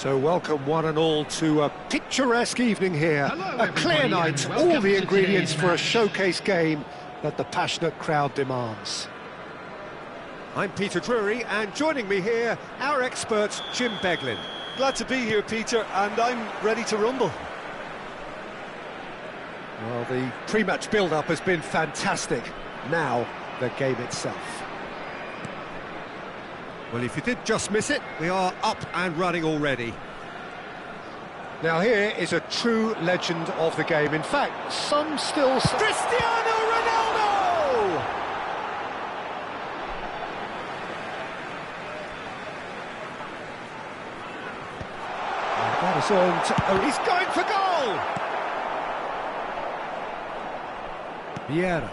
So welcome one and all to a picturesque evening here. Hello, a clear night, all the ingredients for a showcase game that the passionate crowd demands. I'm Peter Drury, and joining me here, our expert Jim Beglin. Glad to be here, Peter, and I'm ready to rumble. Well, the pre-match build-up has been fantastic. Now, the game itself. Well, if you did just miss it, we are up and running already. Now here is a true legend of the game. In fact, some still say... Cristiano Ronaldo! And that is earned... Oh, he's going for goal! Vieira.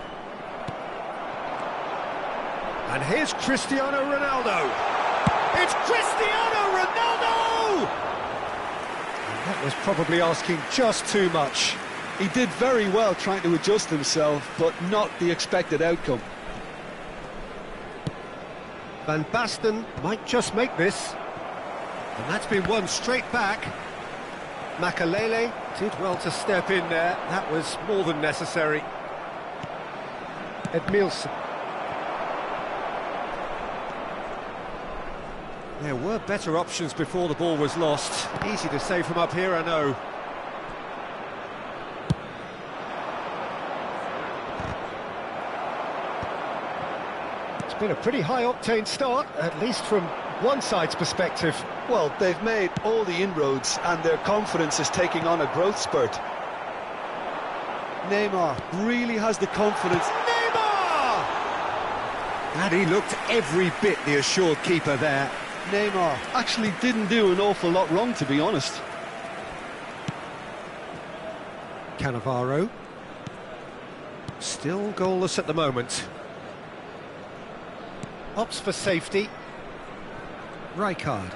And here's Cristiano Ronaldo. It's Cristiano Ronaldo! And that was probably asking just too much. He did very well trying to adjust himself, but not the expected outcome. Van Basten might just make this. And that's been won straight back. Makalele did well to step in there. That was more than necessary. Edmilson. There were better options before the ball was lost. Easy to say from up here, I know. It's been a pretty high-octane start, at least from one side's perspective. Well, they've made all the inroads, and their confidence is taking on a growth spurt. Neymar really has the confidence. Neymar! And he looked every bit the assured keeper there. Neymar actually didn't do an awful lot wrong, to be honest. Cannavaro. Still goalless at the moment. Opts for safety. Rijkaard.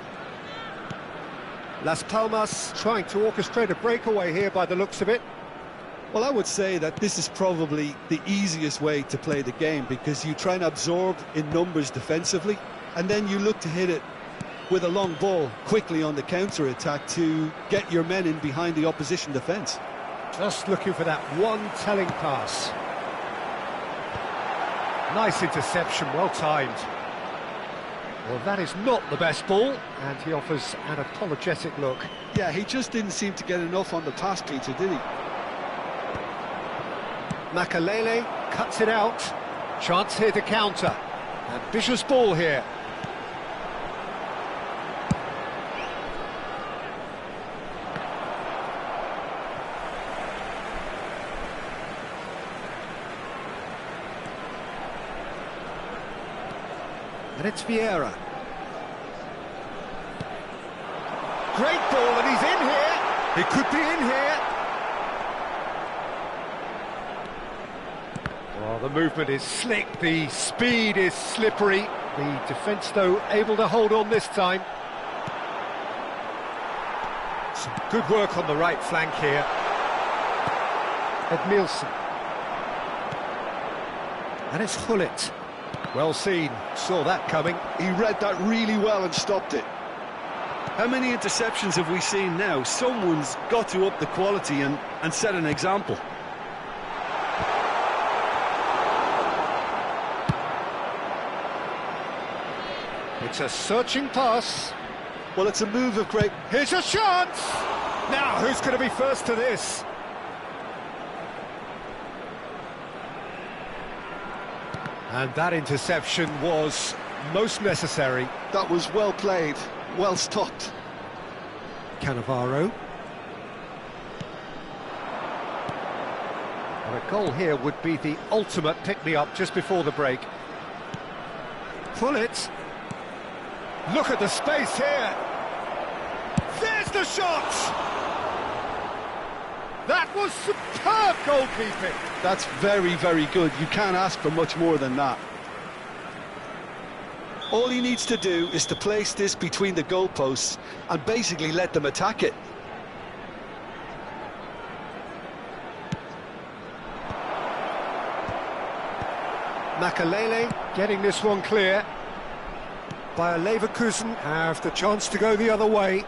Las Palmas trying to orchestrate a breakaway here by the looks of it. Well, I would say that this is probably the easiest way to play the game, because you try and absorb in numbers defensively, and then you look to hit it with a long ball quickly on the counter-attack to get your men in behind the opposition defence. Just looking for that one telling pass. Nice interception, well timed. Well, that is not the best ball, and he offers an apologetic look. Yeah, he just didn't seem to get enough on the pass, Peter, did he? Makalele cuts it out. Chance here to counter. Ambitious ball here. And it's Vieira. Great ball, and he's in here. He could be in here. Well, the movement is slick, the speed is slippery. The defence, though, able to hold on this time. Some good work on the right flank here. Edmilson. And it's Hullet. Well seen, saw that coming. He read that really well and stopped it. How many interceptions have we seen now? Someone's got to up the quality and set an example. It's a searching pass. Well, it's a move of great... Here's a chance! Now, who's going to be first to this? And that interception was most necessary. That was well played, well stopped. Cannavaro. And a goal here would be the ultimate pick-me-up just before the break. Pull it. Look at the space here. There's the shot! That was superb goalkeeping. That's very, very good. You can't ask for much more than that. All he needs to do is to place this between the goalposts and basically let them attack it. Makalele getting this one clear. Bayer Leverkusen have the chance to go the other way.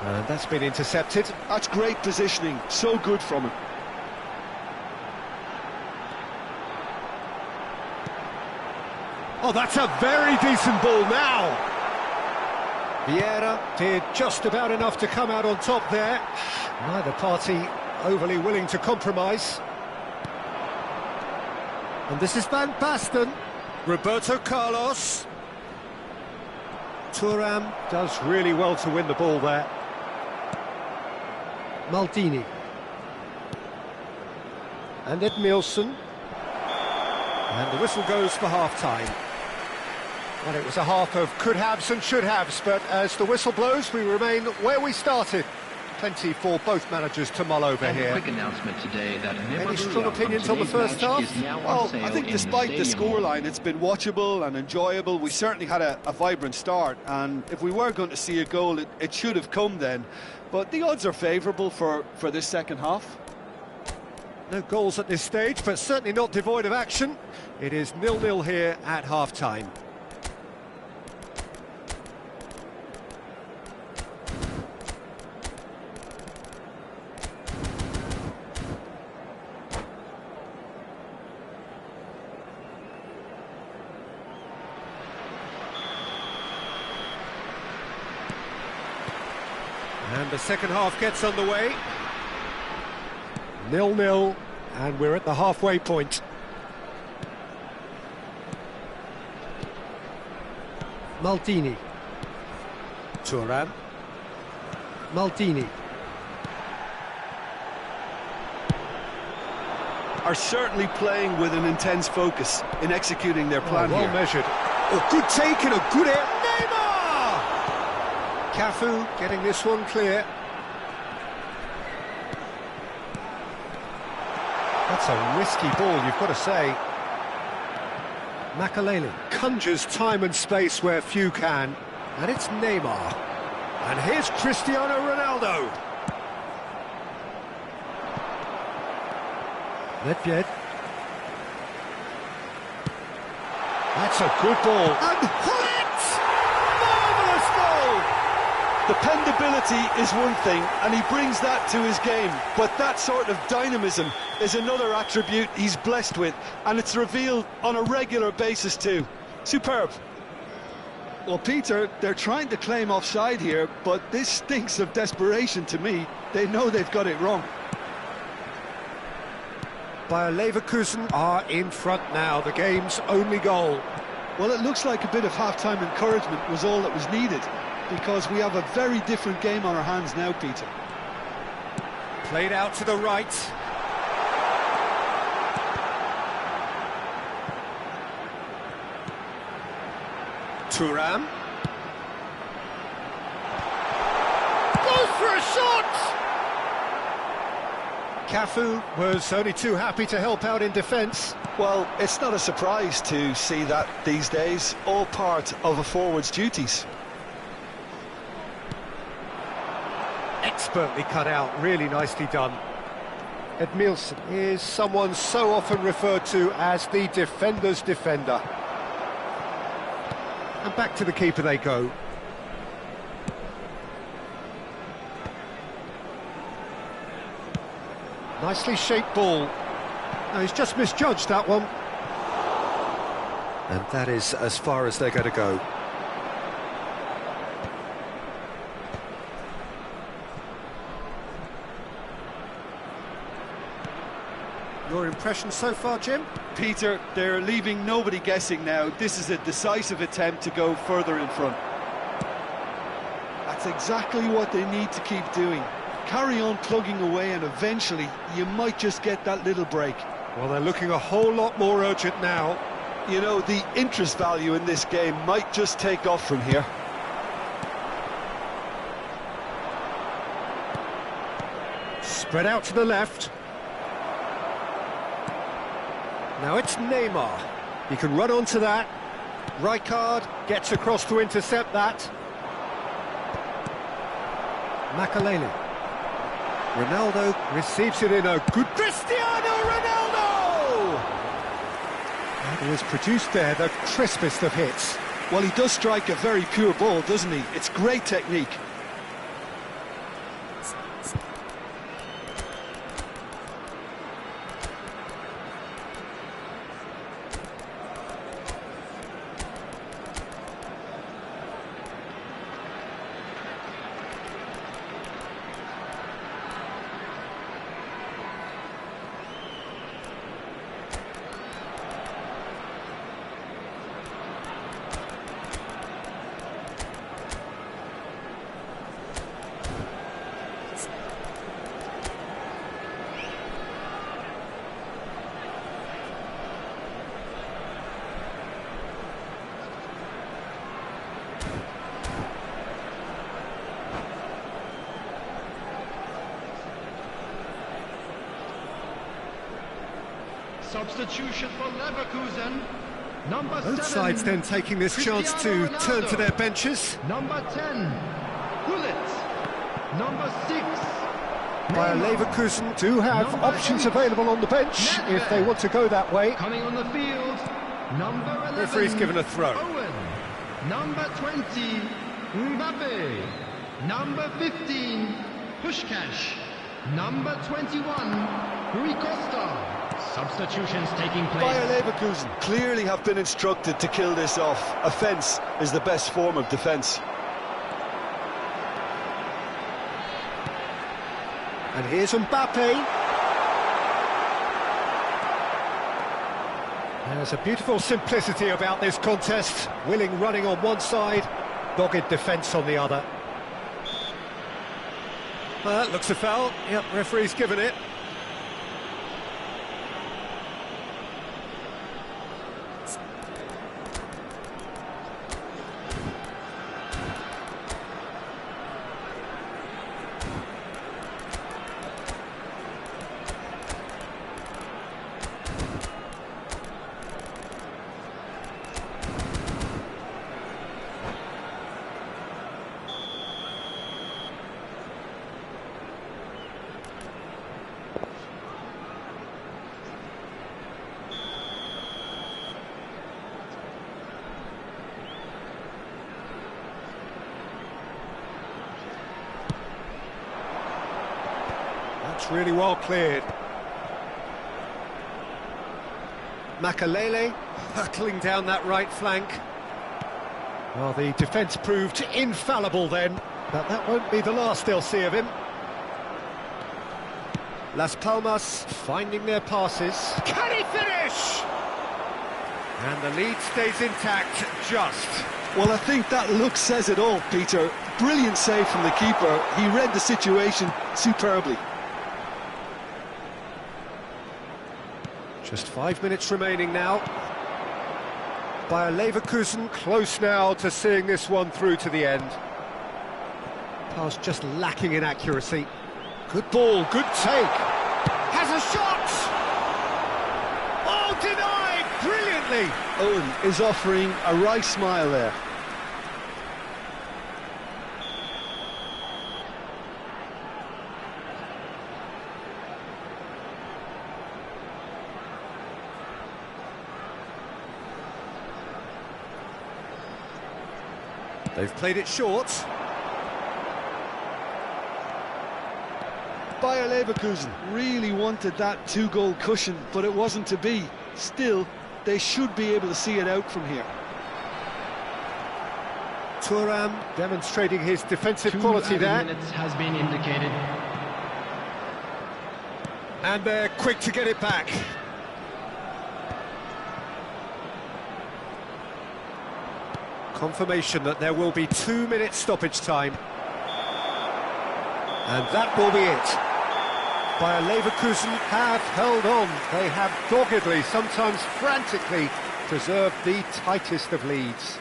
And that's been intercepted. That's great positioning, so good from him. Oh, that's a very decent ball now. Vieira did just about enough to come out on top there. Neither party overly willing to compromise. And this is Van Basten. Roberto Carlos. Thuram does really well to win the ball there. Maldini. And Edmilson. And the whistle goes for half-time. Well, it was a half of could-haves and should-haves, but as the whistle blows, we remain where we started. Plenty for both managers to mull over and here. A quick announcement today that any strong opinions on the first half? Well, I think despite the scoreline, it's been watchable and enjoyable. We certainly had a vibrant start, and if we were going to see a goal, it should have come then. But the odds are favourable for this second half. No goals at this stage, but certainly not devoid of action. It is 0-0 here at half-time. And the second half gets underway. 0-0, and we're at the halfway point. Maldini. Thuram. Maldini. Are certainly playing with an intense focus in executing their plan well here. Measured. Oh, good take and a good air. Neymar! Cafu getting this one clear. That's a risky ball, you've got to say. Makalele conjures time and space where few can. And it's Neymar. And here's Cristiano Ronaldo. Nedved. That's a good ball. And hit! Marvellous goal! Dependability is one thing, and he brings that to his game. But that sort of dynamism is another attribute he's blessed with, and it's revealed on a regular basis too. Superb. Well, Peter, they're trying to claim offside here, but this stinks of desperation to me. They know they've got it wrong. Bayer Leverkusen are in front now, the game's only goal. Well, it looks like a bit of half-time encouragement was all that was needed, because we have a very different game on our hands now, Peter. Played out to the right. Thuram. Goes for a shot! Cafu was only too happy to help out in defence. Well, it's not a surprise to see that these days, all part of a forward's duties. Expertly cut out, really nicely done. Edmilson is someone so often referred to as the defender's defender. And back to the keeper they go. Nicely shaped ball. No, he's just misjudged that one. And that is as far as they're going to go. Your impression so far, Jim? Peter, they're leaving nobody guessing now. This is a decisive attempt to go further in front. That's exactly what they need to keep doing. Carry on plugging away, and eventually you might just get that little break. Well, they're looking a whole lot more urgent now. You know, the interest value in this game might just take off from here. Spread out to the left. Now it's Neymar. He can run onto that. Rijkaard gets across to intercept that. Makalele. Ronaldo receives it in a good... Cristiano Ronaldo! That was produced there, the crispest of hits. Well, he does strike a very pure ball, doesn't he? It's great technique. Substitution for Leverkusen. Number Both 7. sides then taking this chance to Cristiano turn to Ronaldo. their benches. Number 10. Gullit. Number 6. Bayer Neymar. Leverkusen do have Number options 8. available on the bench if they want to go that way. Coming on the field. Number 11. Referee's given a throw. Owen. Number 20. Mbappe. Number 15. Pushkash. Number 21. Rui Costa. Substitutions taking place. Bayer Leverkusen clearly have been instructed to kill this off. Offence is the best form of defence. And here's Mbappe. There's a beautiful simplicity about this contest. Willing running on one side, dogged defence on the other. That looks a foul. Yep, referee's given it. That's really well cleared. Makalele hurtling down that right flank. Well, the defence proved infallible then, but that won't be the last they'll see of him. Las Palmas finding their passes. Can he finish? And the lead stays intact, just. Well, I think that look says it all, Peter. Brilliant save from the keeper. He read the situation superbly. Just 5 minutes remaining now. Bayer Leverkusen close now to seeing this one through to the end. Pass just lacking in accuracy. Good ball, good take. Has a shot! Oh, denied brilliantly! Owen is offering a wry smile there. They've played it short. Bayer Leverkusen really wanted that two-goal cushion, but it wasn't to be. Still, they should be able to see it out from here. Thuram demonstrating his defensive 2 quality added there. minutes has been indicated. And they're quick to get it back. Confirmation that there will be 2 minutes stoppage time. And that will be it. Bayer Leverkusen have held on. They have doggedly, sometimes frantically, preserved the tightest of leads.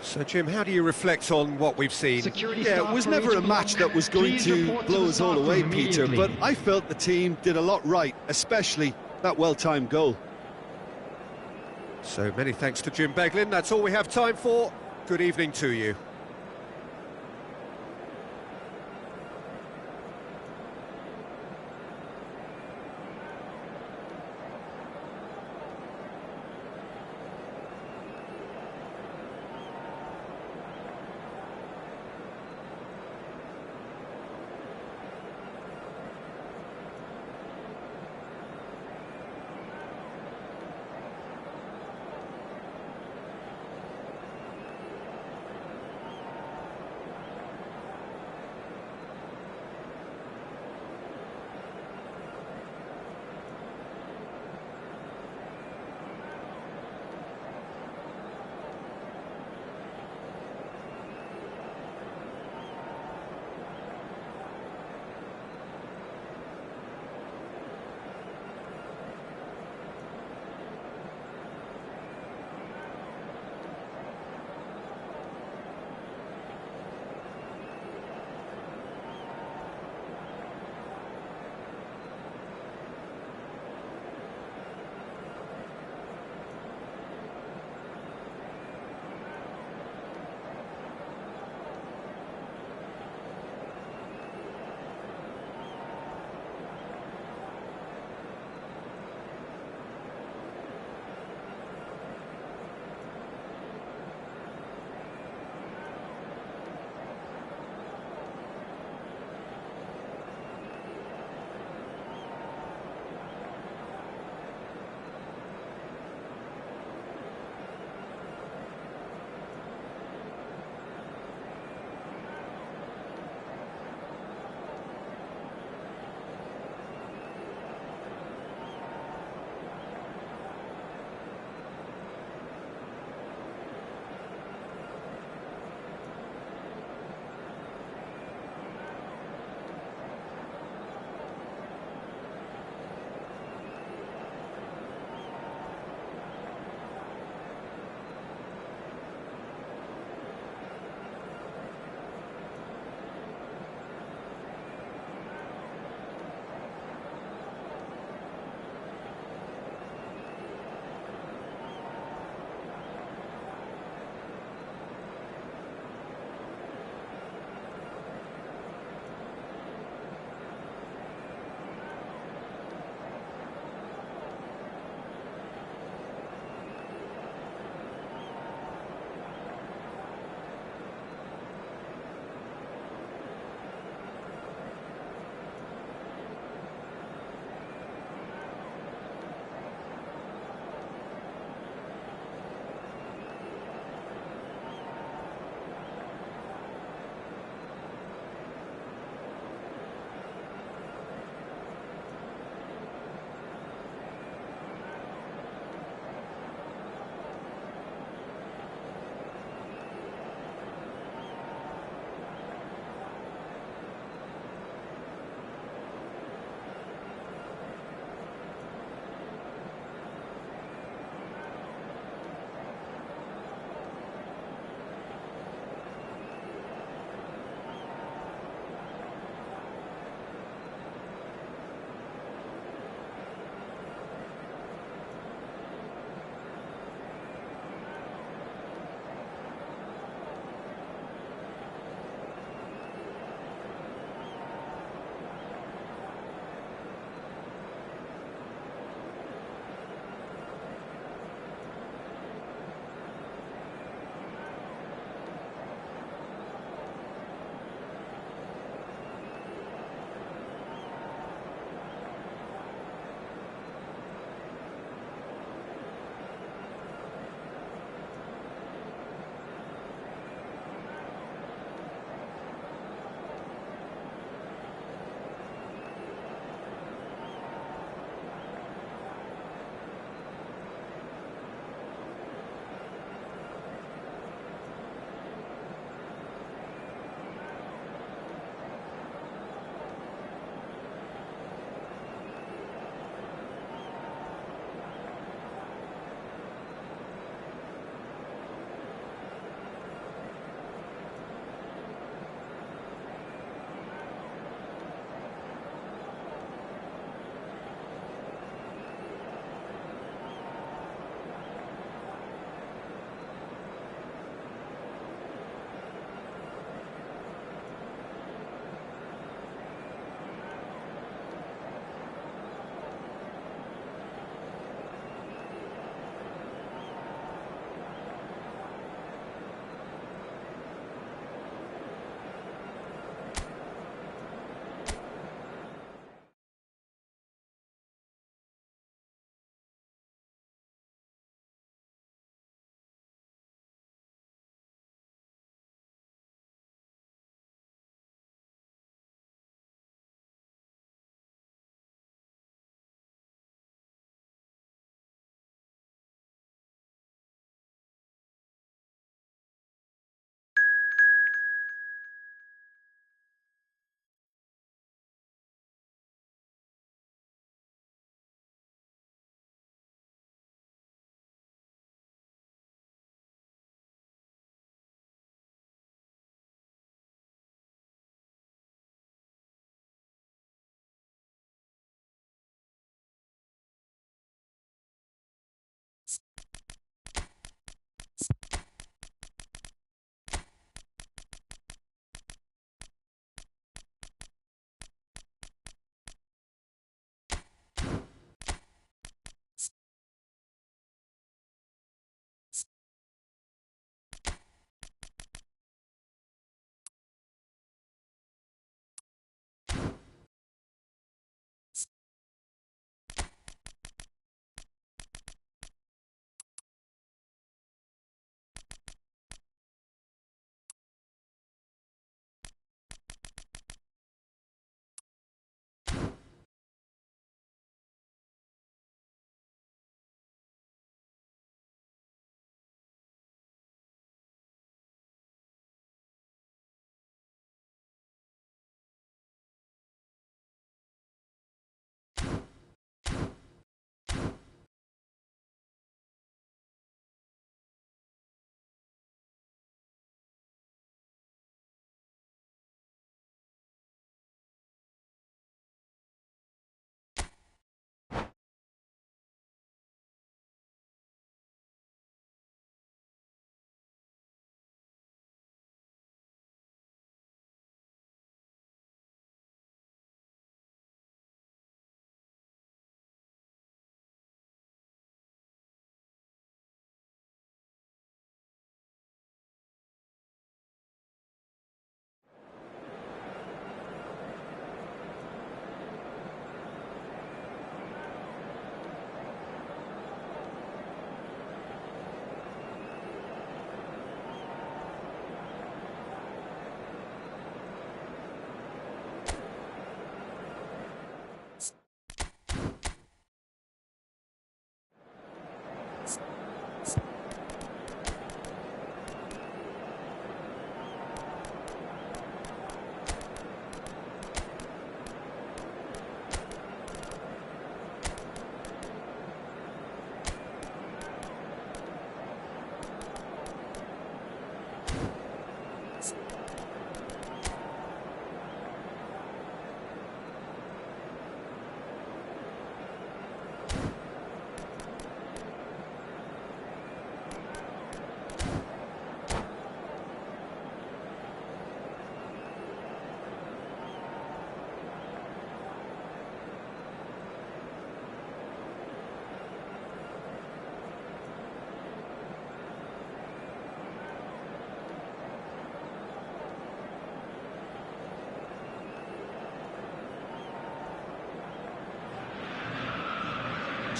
So, Jim, how do you reflect on what we've seen? Yeah, it was never a match that was going to blow us all away, Peter, but I felt the team did a lot right, especially that well-timed goal. So many thanks to Jim Beglin. That's all we have time for. Good evening to you.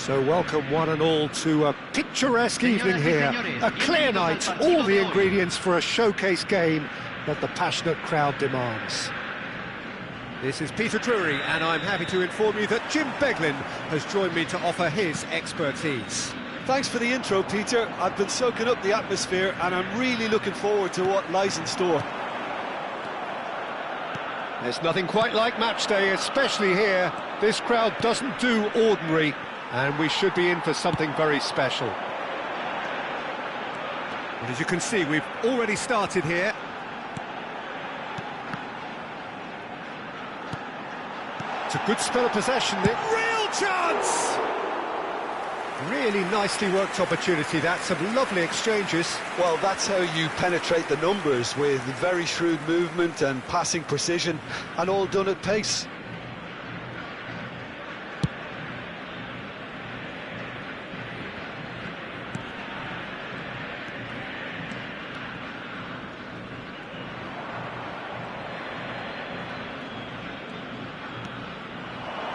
So welcome one and all to a picturesque evening here. A clear night, all the ingredients for a showcase game that the passionate crowd demands. This is Peter Drury, and I'm happy to inform you that Jim Beglin has joined me to offer his expertise. Thanks for the intro, Peter. I've been soaking up the atmosphere and I'm really looking forward to what lies in store. There's nothing quite like match day, especially here. This crowd doesn't do ordinary, and we should be in for something very special. But as you can see, we've already started here. It's a good spell of possession. Real chance! Really nicely worked opportunity. That's some lovely exchanges. Well, that's how you penetrate the numbers, with very shrewd movement and passing precision, and all done at pace.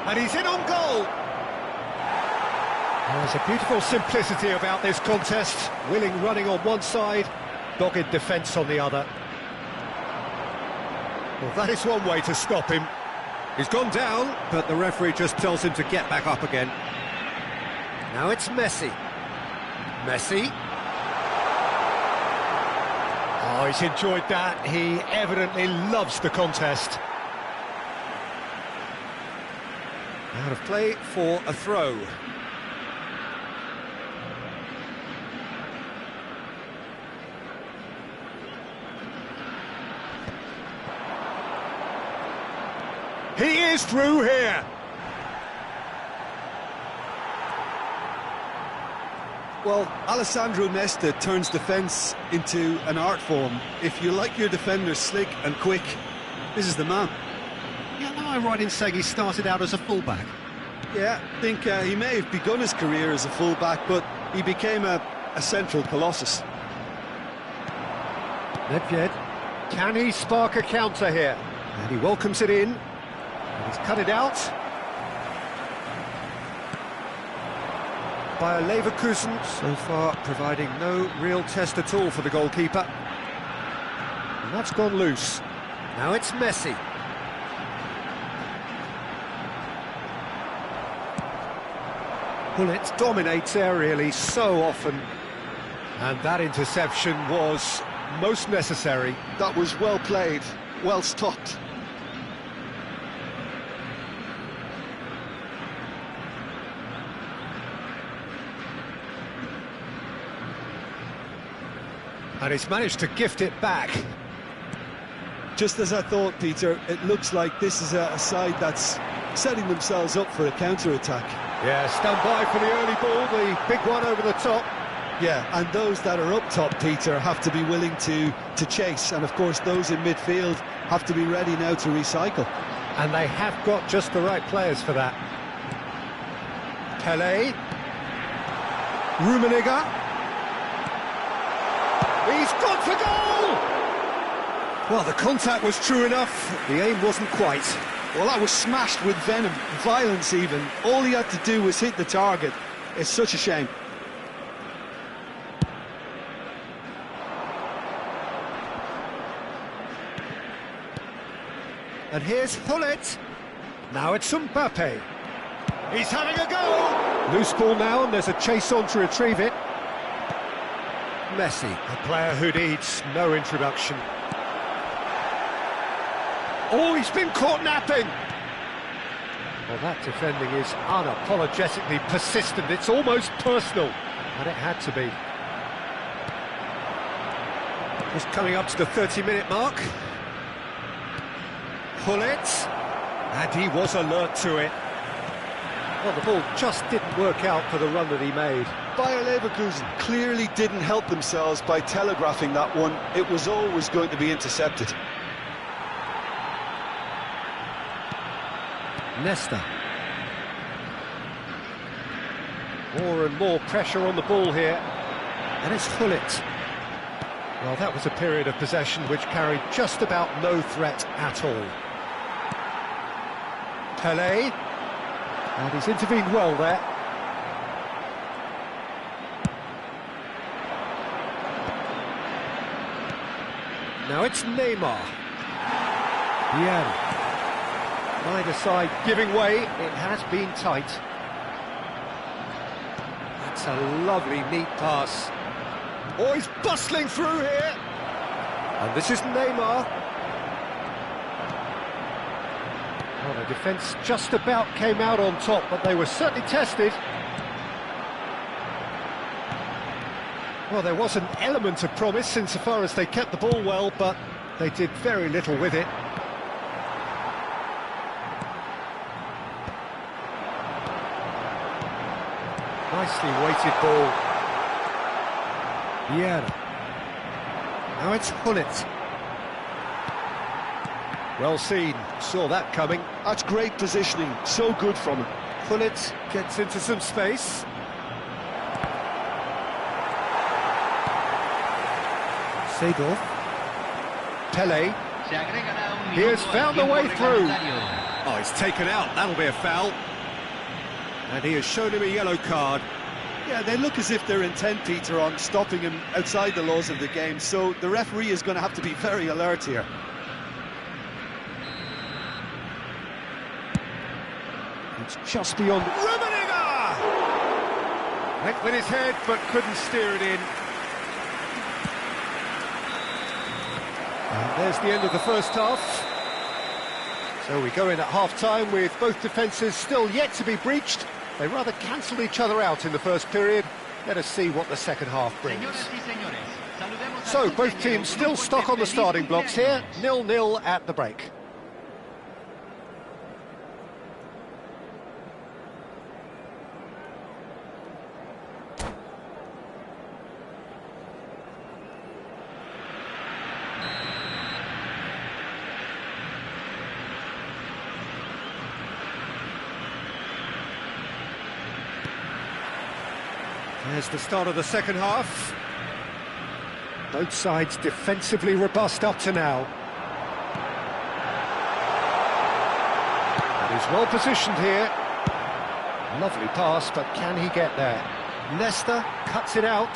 And he's in on goal. There's a beautiful simplicity about this contest. Willing running on one side, dogged defence on the other. Well, that is one way to stop him. He's gone down, but the referee just tells him to get back up again. Now it's Messi. Messi. Oh, he's enjoyed that. He evidently loves the contest. Out of play for a throw. He is through here. Well, Alessandro Nesta turns defence into an art form. If you like your defenders slick and quick, this is the man. Yeah, am I right in saying he started out as a fullback? Yeah, I think he may have begun his career as a fullback, but he became a central colossus. Nedved, can he spark a counter here? And he welcomes it in. And he's cut it out. Bayer Leverkusen so far providing no real test at all for the goalkeeper. And that's gone loose. Now it's Messi. Gullit dominates aerially so often, and that interception was most necessary. That was well played, well stopped. And he's managed to gift it back. Just as I thought, Peter, it looks like this is a side that's setting themselves up for a counter-attack. Yeah, stand by for the early ball, the big one over the top. Yeah, and those that are up top, Peter, have to be willing to chase. And, of course, those in midfield have to be ready now to recycle. And they have got just the right players for that. Pele. Rummenigge. He's gone for goal! Well, the contact was true enough. The aim wasn't quite. Well, that was smashed with venom, violence even. All he had to do was hit the target. It's such a shame. And here's Gullit. Now it's Mbappe. He's having a go! Loose ball now, and there's a chase on to retrieve it. Messi, a player who needs no introduction. Oh, he's been caught napping! Well, that defending is unapologetically persistent. It's almost personal, and it had to be. Just coming up to the 30-minute mark. Gullit, and he was alert to it. Well, the ball just didn't work out for the run that he made. Bayer Leverkusen clearly didn't help themselves by telegraphing that one. It was always going to be intercepted. Nesta. More and more pressure on the ball here. And it's Gullit. Well, that was a period of possession which carried just about no threat at all. Pele. And he's intervened well there. Now it's Neymar. Yeah. Neither side giving way. It has been tight. That's a lovely, neat pass. Oh, he's bustling through here. And this is Neymar. Well, the defence just about came out on top, but they were certainly tested. Well, there was an element of promise insofar as they kept the ball well, but they did very little with it. Nicely weighted ball. Yeah. Now it's Gullit. Well seen, saw that coming. That's great positioning, so good from him. Gullit gets into some space. Seedorf. Pele. He has found a way through. Oh, he's taken out, that'll be a foul. And he has shown him a yellow card. Yeah, they look as if they're intent, Peter, on stopping him outside the laws of the game, so the referee is going to have to be very alert here. It's just beyond... Rummenigge! Went with his head, but couldn't steer it in. And there's the end of the first half. So we go in at half-time with both defences still yet to be breached. They rather cancelled each other out in the first period. Let us see what the second half brings. So both teams still stuck on the starting blocks here, 0-0 at the break. There's the start of the second half. Both sides defensively robust up to now. And he's well positioned here. Lovely pass, but can he get there? Nesta cuts it out.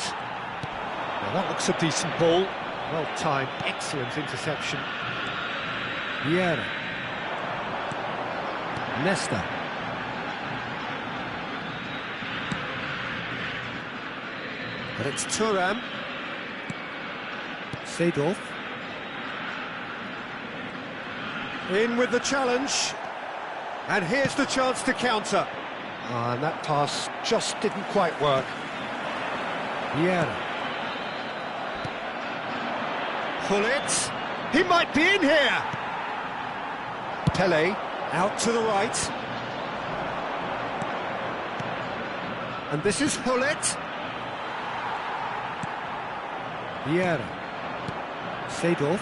Now that looks a decent ball. Well timed, excellent interception. Vieira. Nesta. But it's Thuram. Seedorf. In with the challenge. And here's the chance to counter. And that pass just didn't quite work. Vieira. Gullit. He might be in here. Pele out to the right. And this is Gullit. Vieira. Seedorf.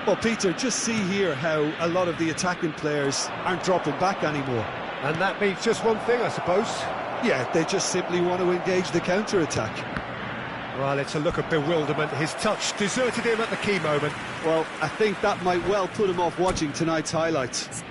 Well, Peter, just see here how a lot of the attacking players aren't dropping back anymore. And that means just one thing, I suppose. Yeah, they just simply want to engage the counter-attack. Well, it's a look of bewilderment. His touch deserted him at the key moment. Well, I think that might well put him off watching tonight's highlights.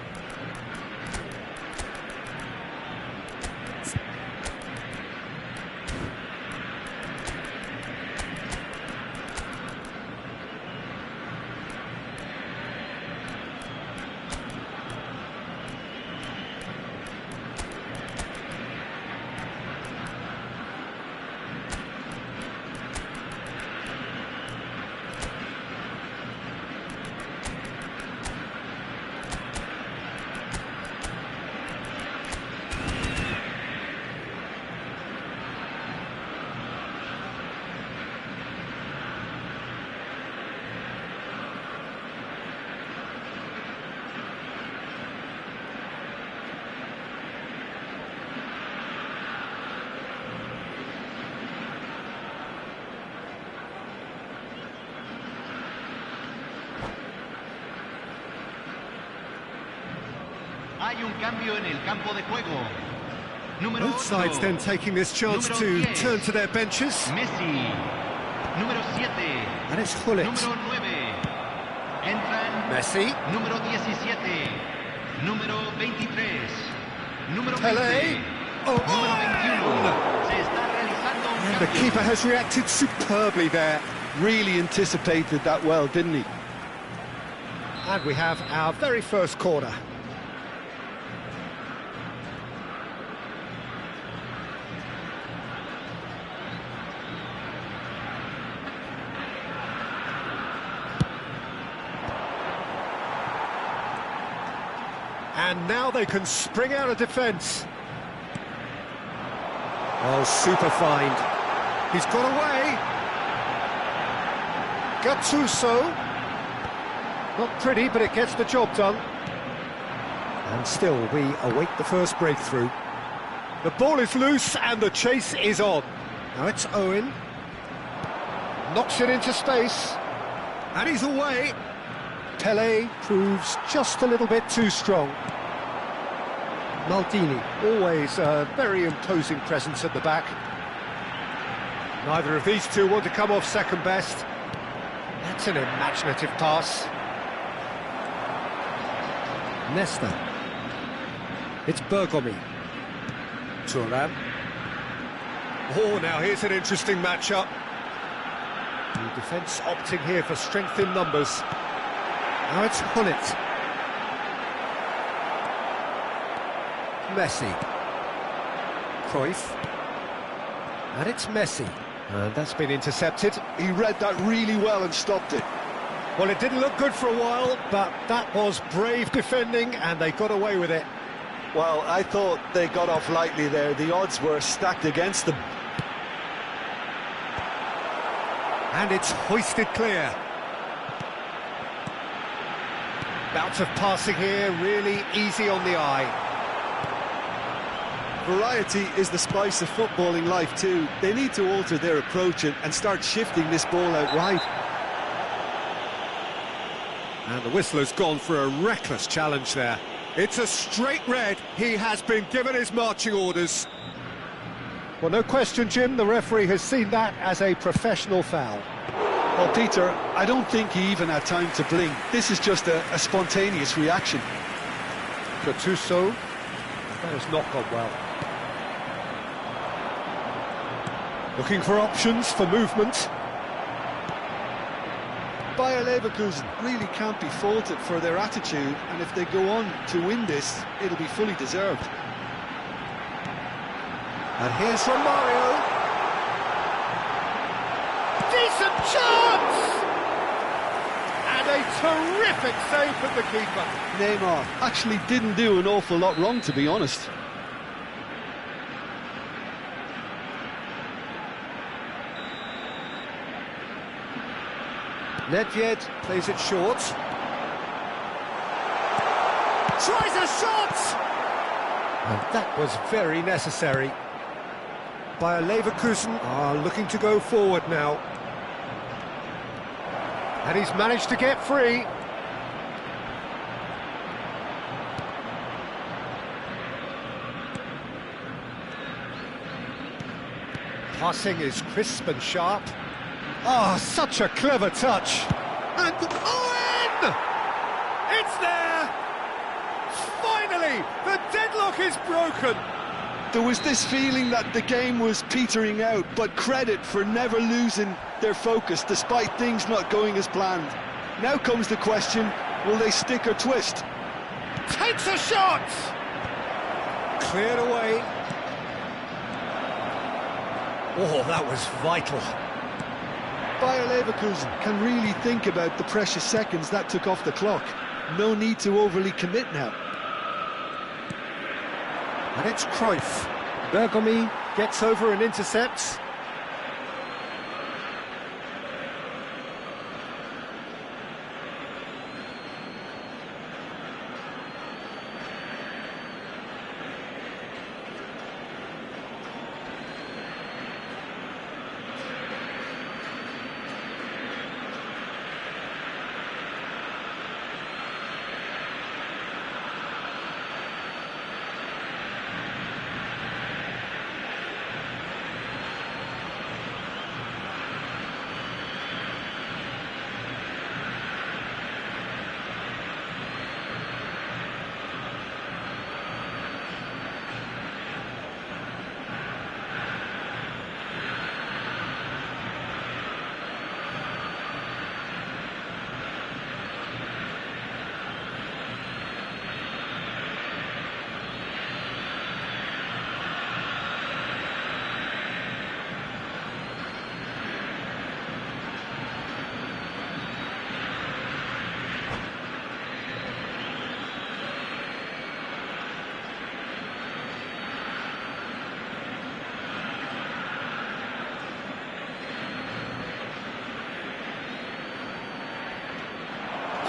Hay un cambio en el campo de juego. Número Both sides 8. then taking this chance Número to 10. turn to their benches. Messi. Número 7. And it's Gullit. Número 9. Entran. Messi. Número 17. Número 23. Número 20. Pele. Oh, Número 21. Se está realizando un and the cambio. keeper has reacted superbly there. really anticipated that well, didn't he? And we have our very first corner. And now they can spring out of defence. Oh, super find. He's got away. Gattuso. Not pretty, but it gets the job done. And still, we await the first breakthrough. The ball is loose and the chase is on. Now it's Owen. Knocks it into space. And he's away. Pele proves just a little bit too strong. Maldini, always a very imposing presence at the back. Neither of these two want to come off second best. That's an imaginative pass. Nesta. It's Bergomi. Thuram. Oh, now here's an interesting matchup. The defence opting here for strength in numbers. Now it's Hullet. Messi. Cruyff. And it's Messi. And that's been intercepted. He read that really well and stopped it. Well, it didn't look good for a while, but that was brave defending, and they got away with it. Well, I thought they got off lightly there. The odds were stacked against them. And it's hoisted clear. Bouts of passing here, really easy on the eye. Variety is the spice of footballing life too. They need to alter their approach and start shifting this ball out wide. And the whistler's gone for a reckless challenge there. It's a straight red. He has been given his marching orders. Well, no question, Jim, the referee has seen that as a professional foul. Well, Peter, I don't think he even had time to blink. This is just a spontaneous reaction. Gattuso. That has not gone well. Looking for options for movement. Bayer Leverkusen really can't be faulted for their attitude, and if they go on to win this, it'll be fully deserved. And here's Romario. Decent chance! And a terrific save from the keeper. Neymar actually didn't do an awful lot wrong, to be honest. Nedved plays it short. Tries a shot! And that was very necessary. Bayer Leverkusen are looking to go forward now. And he's managed to get free. Passing is crisp and sharp. Oh, such a clever touch. And Owen! It's there! Finally, the deadlock is broken. There was this feeling that the game was petering out, but credit for never losing their focus despite things not going as planned. Now comes the question, will they stick or twist? Takes a shot! Cleared away. Oh, that was vital. Bayer Leverkusen can really think about the precious seconds that took off the clock. No need to overly commit now. And it's Cruyff. Bergomi gets over and intercepts.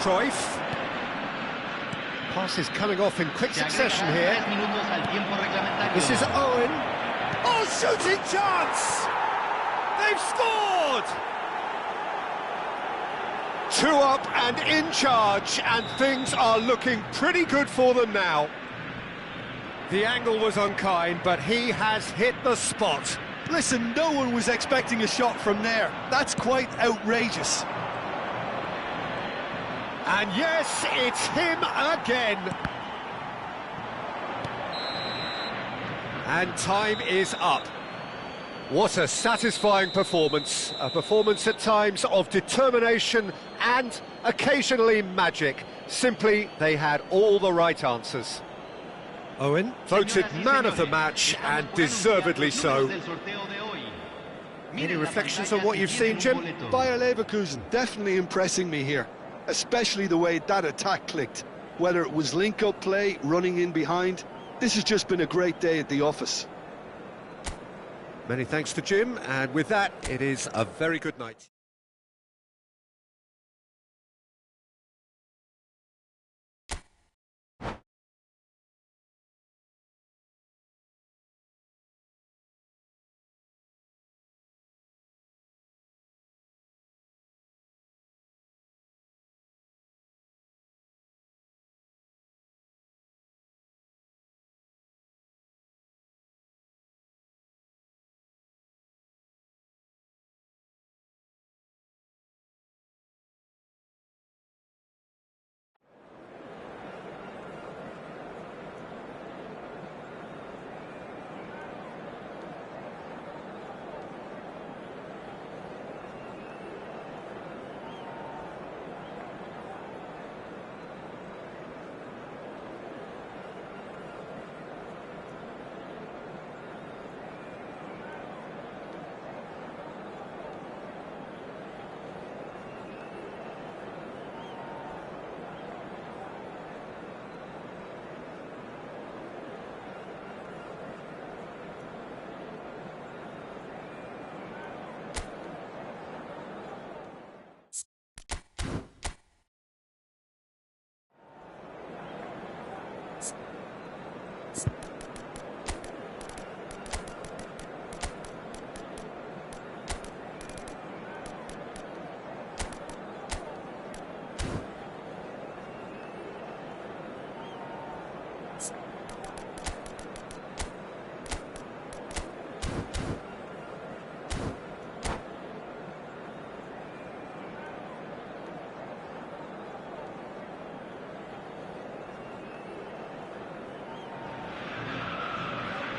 Cruyff. Passes coming off in quick succession here. This is Owen. Oh, shooting chance! They've scored! 2 up and in charge, and things are looking pretty good for them now. The angle was unkind, but he has hit the spot. Listen, no one was expecting a shot from there. That's quite outrageous. And yes, it's him again. And time is up. What a satisfying performance. A performance at times of determination and occasionally magic. Simply, they had all the right answers. Owen, voted man of the match, and deservedly so. Any reflections on what you've seen, Jim? Bayer Leverkusen definitely impressing me here, especially the way that attack clicked. Whether it was link-up play, running in behind, this has just been a great day at the office. Many thanks to Jim, and with that, it is a very good night.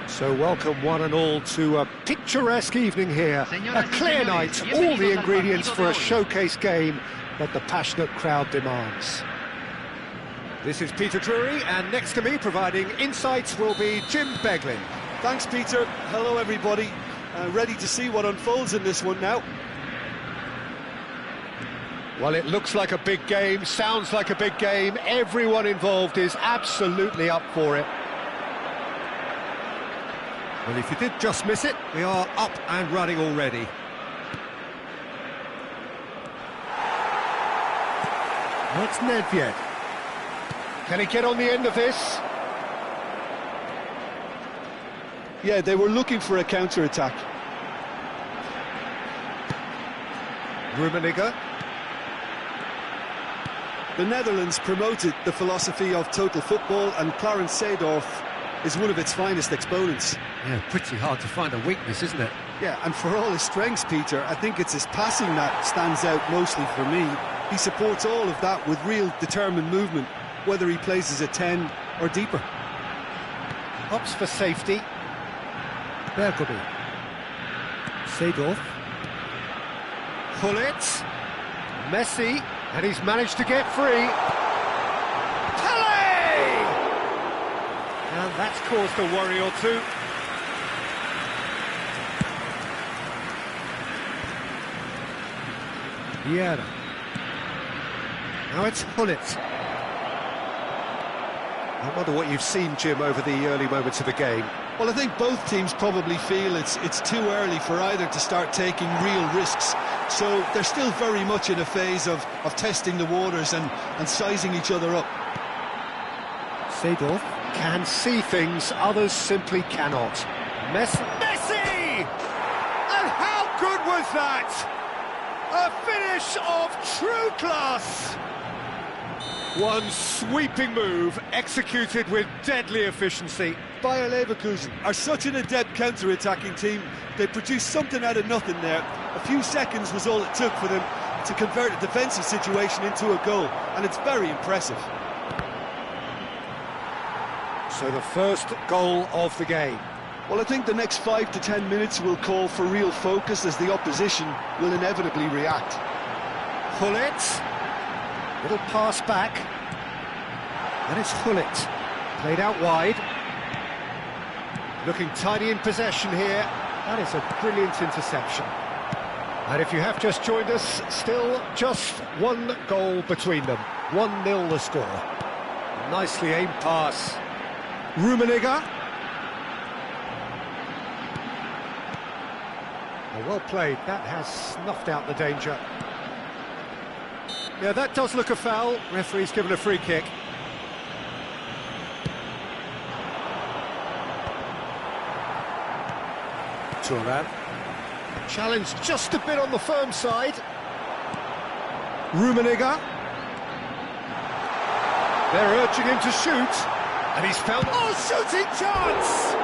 So welcome one and all to a picturesque evening here, a clear night, all the ingredients for a showcase game that the passionate crowd demands. This is Peter Drury, and next to me providing insights will be Jim Beglin. Thanks, Peter. Hello, everybody. Ready to see what unfolds in this one now. Well, it looks like a big game, sounds like a big game. Everyone involved is absolutely up for it. Well, if you did just miss it, we are up and running already. That's Nedved. Can he get on the end of this? Yeah, they were looking for a counter-attack. Rummenigge. The Netherlands promoted the philosophy of total football, and Clarence Seedorf is one of its finest exponents. Yeah, pretty hard to find a weakness, isn't it? Yeah, and for all his strengths, Peter, I think it's his passing that stands out mostly for me. He supports all of that with real determined movement, whether he plays as a 10 or deeper. Opts for safety. Bergomi. Seedorf. Gullit. Messi, and he's managed to get free. And that's caused a worry or two. Vieira. Now it's Gullit. I wonder what you've seen, Jim, over the early moments of the game. Well, I think both teams probably feel it's too early for either to start taking real risks. So they're still very much in a phase of testing the waters and sizing each other up. Seedorf can see things others simply cannot. Messi! And how good was that? A finish of true class! One sweeping move, executed with deadly efficiency. Bayer Leverkusen are such an adept counter-attacking team. They produced something out of nothing there. A few seconds was all it took for them to convert a defensive situation into a goal, and it's very impressive. So the first goal of the game. Well, I think the next 5 to 10 minutes will call for real focus as the opposition will inevitably react. Hullet. Little pass back. And it's Hullet. Played out wide. Looking tidy in possession here. That is a brilliant interception. And if you have just joined us, still just one goal between them. 1-0 the score. Nicely aimed pass. Rummenigge. Well played. That has snuffed out the danger. Yeah, that does look a foul. Referee's given a free kick. Thuram. Challenged just a bit on the firm side. Rummenigge. They're urging him to shoot. And he's found... Oh, shooting chance!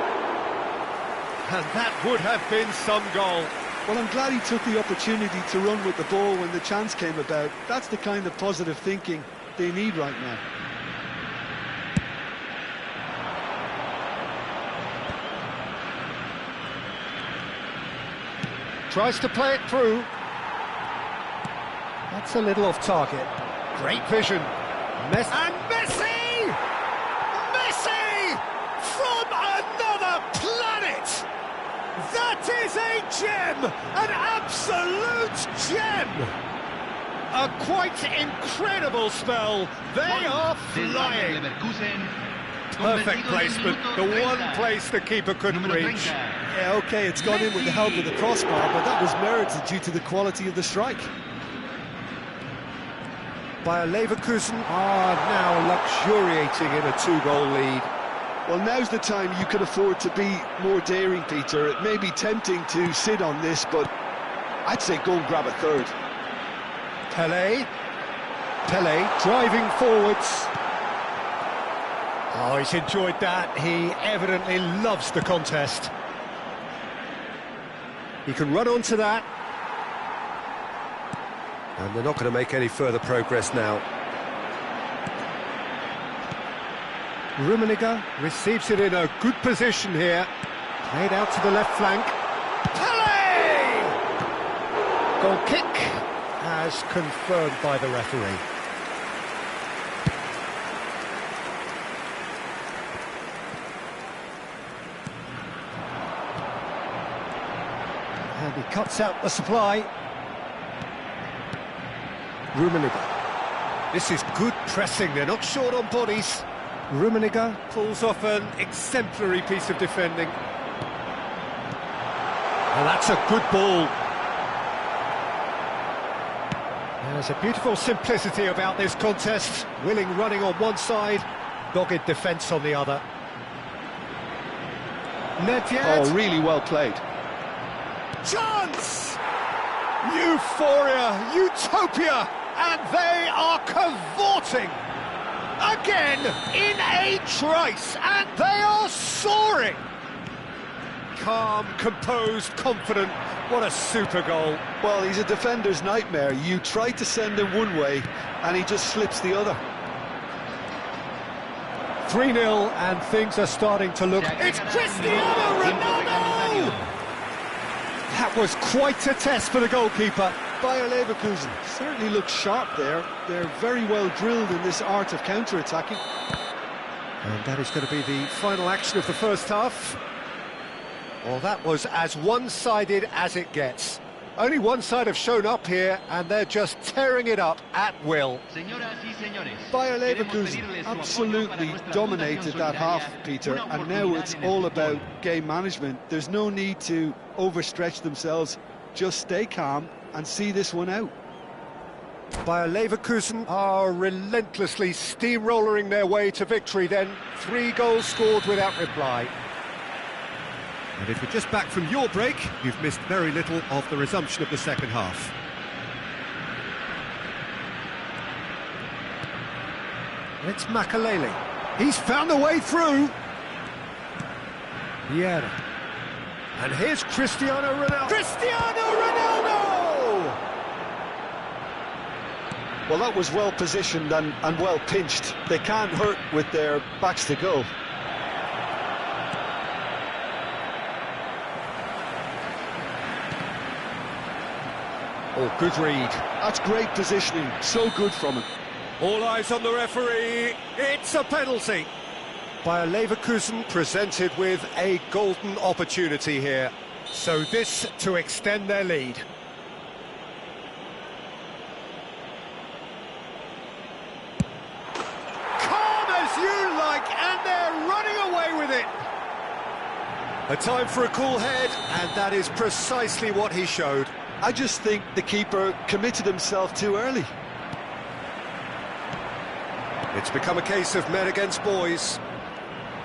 And that would have been some goal. Well, I'm glad he took the opportunity to run with the ball when the chance came about. That's the kind of positive thinking they need right now. Tries to play it through. That's a little off target. Great vision. Messi. And Messi! Messi! From another planet! That is a gem! An absolute gem! A quite incredible spell. They are flying. Perfect placement. The one place the keeper couldn't reach. Yeah, OK, it's gone in with the help of the crossbar, but that was merited due to the quality of the strike. Bayer Leverkusen are now luxuriating in a 2-goal lead. Well, now's the time you can afford to be more daring, Peter. It may be tempting to sit on this, but I'd say go and grab a third. Pele driving forwards. Oh, he's enjoyed that. He evidently loves the contest. He can run onto that. And they're not going to make any further progress now. Rummenigge receives it in a good position here. Played out to the left flank. Pele! Goal kick as confirmed by the referee. And he cuts out the supply. Rummenigge. This is good pressing, they're not short on bodies. Rummenigge pulls off an exemplary piece of defending. And that's a good ball. There's a beautiful simplicity about this contest. Willing running on one side, dogged defence on the other. Nedved. Oh, really well played. Chance! Euphoria, utopia, and they are cavorting again in a trice, and they are soaring. Calm, composed, confident. What a super goal. Well, he's a defender's nightmare. You try to send him one way, and he just slips the other. 3-0, and things are starting to look... It's Cristiano Ronaldo! That was quite a test for the goalkeeper. Bayer Leverkusen certainly looks sharp there. They're very well drilled in this art of counter-attacking. And that is going to be the final action of the first half. Well, that was as one-sided as it gets. Only one side have shown up here, and they're just tearing it up at will. Bayer Leverkusen absolutely dominated that half, Peter, and now it's all about game management. There's no need to overstretch themselves. Just stay calm and see this one out. Bayer Leverkusen are relentlessly steamrollering their way to victory then. 3 goals scored without reply. And if you're just back from your break, you've missed very little of the resumption of the second half. It's Makalele. He's found a way through. Vieira. And here's Cristiano Ronaldo. Cristiano Ronaldo! Well, that was well positioned and well pinched. They can't hurt with their backs to goal. Oh, good read. That's great positioning. So good from him. All eyes on the referee. It's a penalty. Bayer Leverkusen presented with a golden opportunity here. So this to extend their lead. Calm as you like, and they're running away with it. A time for a cool head, and that is precisely what he showed. I just think the keeper committed himself too early. It's become a case of men against boys.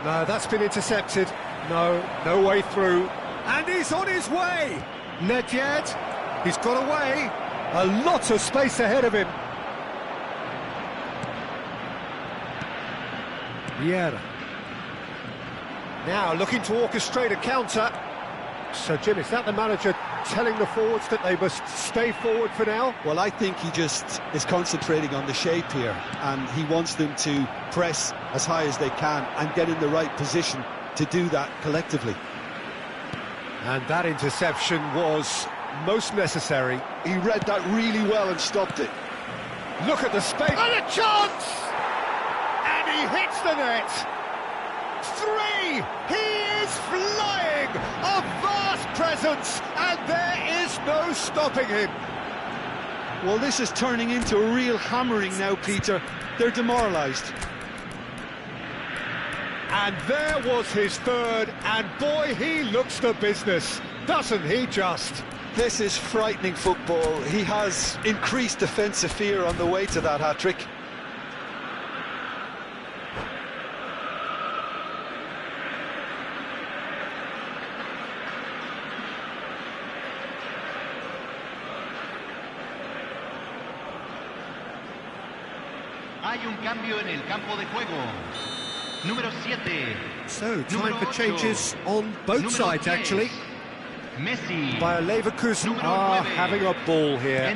No, that's been intercepted. No way through. And he's on his way. Nedved, he's got away. A lot of space ahead of him. Vieira. Now looking to orchestrate a counter. So, Jim, is that the manager telling the forwards that they must stay forward for now? Well, I think he just is concentrating on the shape here, and he wants them to press as high as they can and get in the right position to do that collectively. And that interception was most necessary. He read that really well and stopped it. Look at the space. And a chance! And he hits the net. 3! He is flying! A vast presence, and there is no stopping him. Well, this is turning into a real hammering now, Peter. They're demoralised. And there was his third, and boy, he looks the business, doesn't he just? This is frightening football. He has increased defensive fear on the way to that hat-trick. Hay un cambio en el campo de juego. Número 7. So, time for changes on both sides, actually. Messi. Bayer Leverkusen are having a ball here.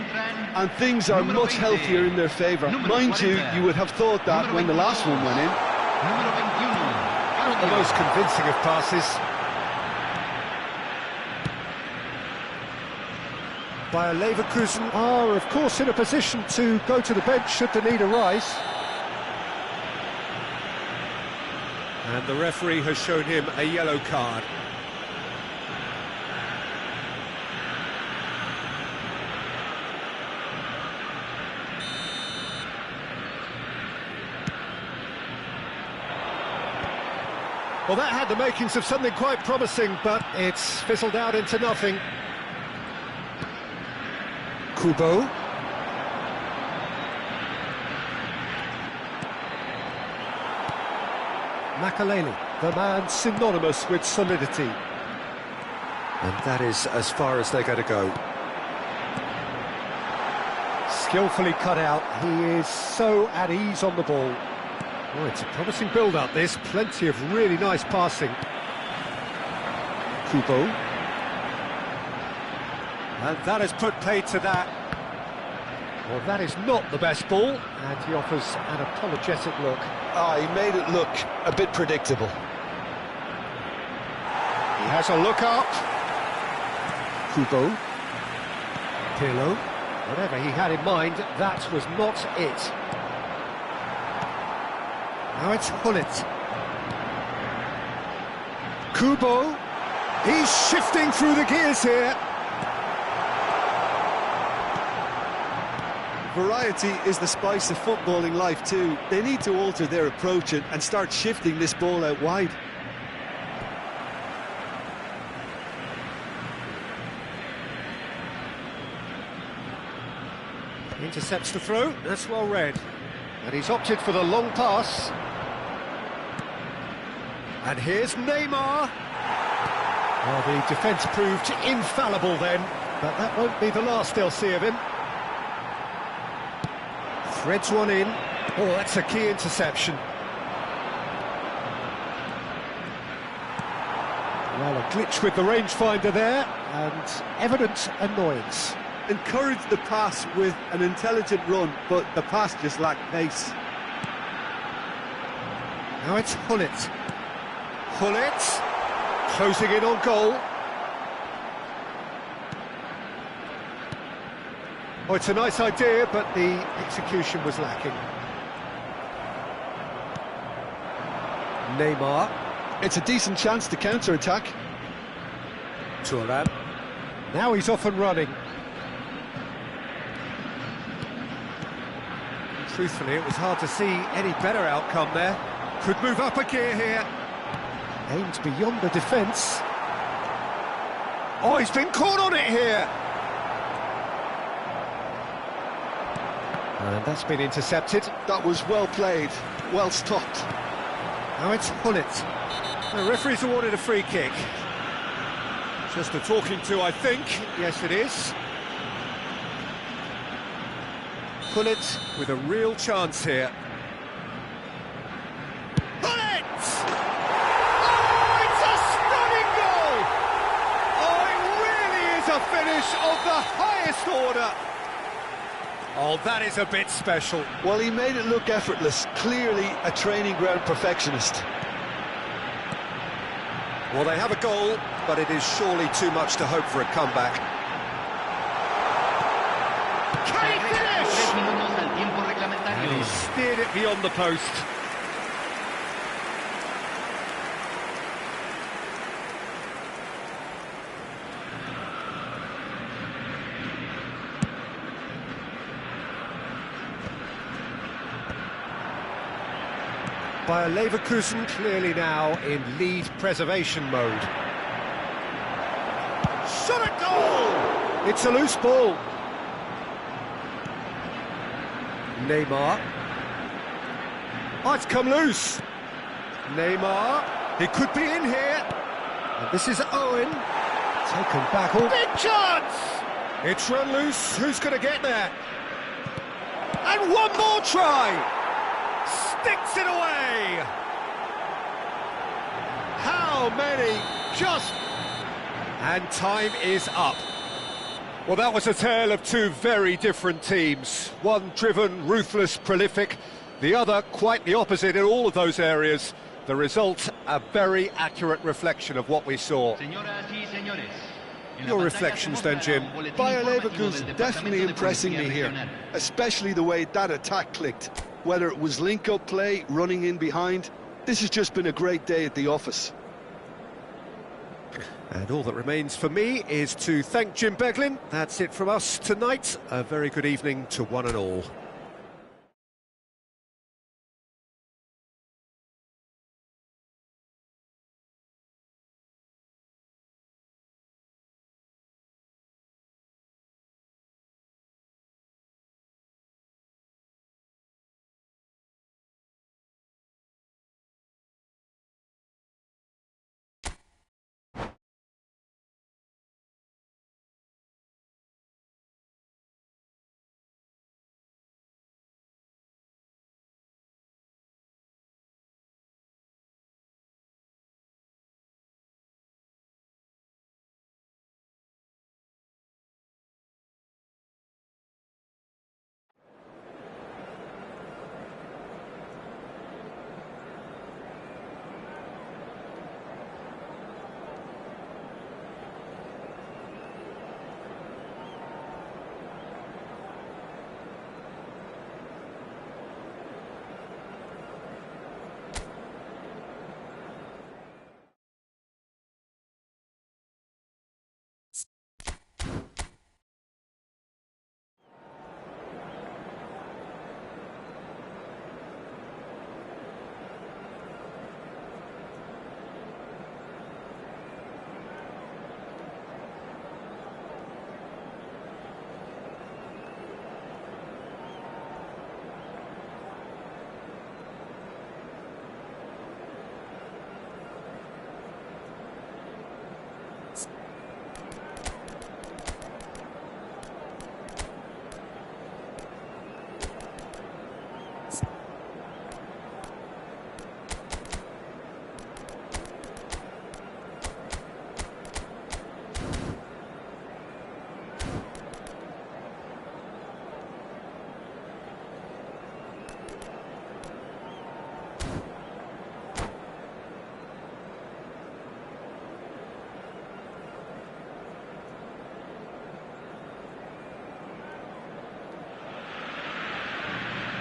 And things are much healthier in their favour. Mind you, you would have thought that when the last one went in. Número 21. Not the most convincing of passes. Bayer Leverkusen are, of course, in a position to go to the bench should the need arise. And the referee has shown him a yellow card. Well, that had the makings of something quite promising, but it's fizzled out into nothing. Kubo. Makalele, the man synonymous with solidity. And that is as far as they're going to go. Skillfully cut out, he is so at ease on the ball. Oh, it's a promising build-up, this. Plenty of really nice passing. Kubo. And that has put paid to that. Well, that is not the best ball, and he offers an apologetic look. He made it look a bit predictable. He has a look up. Kubo. Pirlo. Whatever he had in mind, that was not it. Now it's Hullet. Kubo. He's shifting through the gears here. Variety is the spice of footballing life too. They need to alter their approach and start shifting this ball out wide. Intercepts the throw, that's well read. And he's opted for the long pass. And here's Neymar. Well, the defence proved infallible then, but that won't be the last they'll see of him. Threads one in. Oh, that's a key interception. Well, a glitch with the rangefinder there, and evident annoyance. Encouraged the pass with an intelligent run, but the pass just lacked pace. Now it's Hullet. Hullet, closing in on goal. Oh, it's a nice idea, but the execution was lacking. Neymar. It's a decent chance to counter-attack. Thuram. Now he's off and running. Truthfully, it was hard to see any better outcome there. Could move up a gear here. Aimed beyond the defence. Oh, he's been caught on it here. And that's been intercepted. That was well played, well stopped. Now it's Hullet. The referee's awarded a free kick. Just a talking to, I think. Yes, it is. Hullet with a real chance here. Hullet! Oh, it's a stunning goal! Oh, it really is a finish of the highest order. Oh, that is a bit special. Well, he made it look effortless. Clearly a training ground perfectionist. Well, they have a goal, but it is surely too much to hope for a comeback. Can he finish? And he steered it beyond the post. Bayer Leverkusen clearly now in lead preservation mode. Shot at goal! It's a loose ball. Neymar. Oh, it's come loose. Neymar. He could be in here. And this is Owen. Taken back. Oh, big chance! It's run loose. Who's going to get there? And one more try! Sticks it away! How many? Just... And time is up. Well, that was a tale of two very different teams. One driven, ruthless, prolific. The other quite the opposite in all of those areas. The result, a very accurate reflection of what we saw. Your reflections then, Jim? Bayer Leverkusen definitely impressing me here, especially the way that attack clicked. Whether it was link-up play, running in behind, this has just been a great day at the office. And all that remains for me is to thank Jim Beglin. That's it from us tonight. A very good evening to one and all.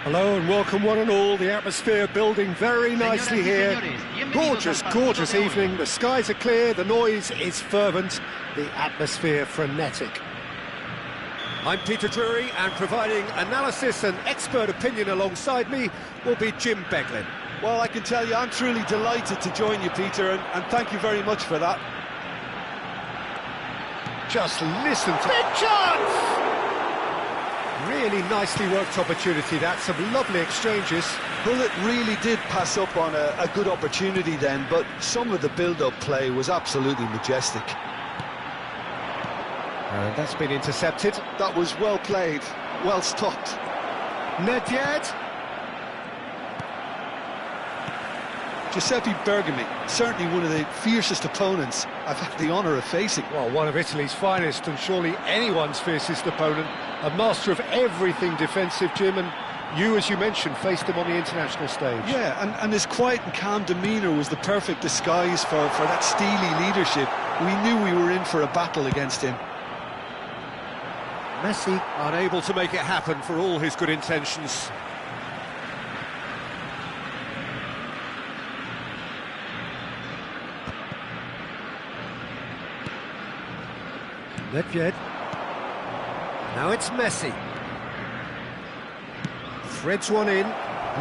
Hello and welcome one and all. The atmosphere building very nicely here. Gorgeous, gorgeous evening. The skies are clear, the noise is fervent, the atmosphere frenetic. I'm Peter Drury, and providing analysis and expert opinion alongside me will be Jim Beglin. Well, I can tell you I'm truly delighted to join you, Peter, and thank you very much for that. Just listen to... Big chance! Really nicely worked opportunity, that. Some lovely exchanges. Well, it really did pass up on a good opportunity then, but some of the build-up play was absolutely majestic. And that's been intercepted. That was well played, well stopped. Nedved. Giuseppe Bergami, certainly one of the fiercest opponents I've had the honour of facing. Well, one of Italy's finest, and surely anyone's fiercest opponent. A master of everything defensive, Jim, and you, as you mentioned, faced him on the international stage. Yeah, and his quiet and calm demeanour was the perfect disguise for that steely leadership. We knew we were in for a battle against him. Messi unable to make it happen for all his good intentions. Nedved. Now it's Messi. Threads one in.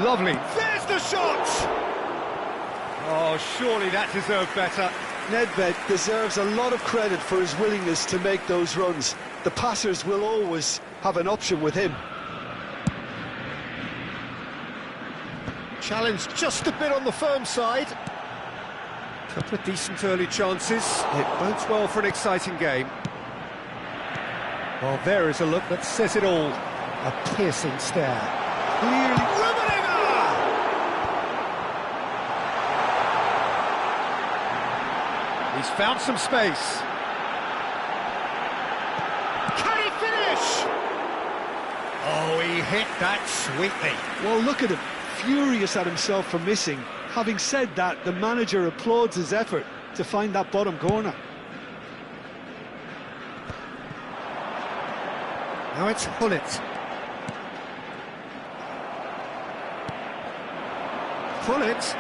Lovely. There's the shot! Oh, surely that deserved better. Nedved deserves a lot of credit for his willingness to make those runs. The passers will always have an option with him. Challenged just a bit on the firm side. Couple of decent early chances. It bodes well for an exciting game. Well, there is a look that says it all. A piercing stare. Clearly... He's found some space. Can he finish? Oh, he hit that sweetly. Well, look at him, furious at himself for missing. Having said that, the manager applauds his effort to find that bottom corner. Now it's Hullet. Hullet.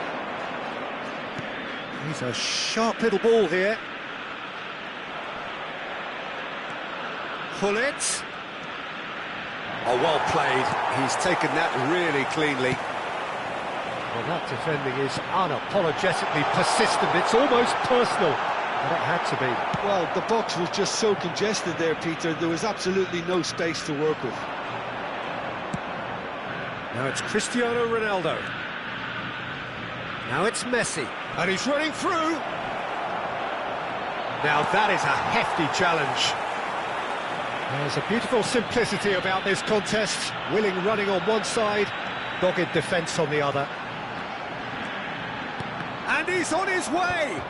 He's a sharp little ball here. Hullet. Oh, well played. He's taken that really cleanly. Well, that defending is unapologetically persistent. It's almost personal. But it had to be. Well, the box was just so congested there, Peter. There was absolutely no space to work with. Now it's Cristiano Ronaldo. Now it's Messi. And he's running through. Now that is a hefty challenge. There's a beautiful simplicity about this contest. Willing running on one side, dogged defence on the other. And he's on his way!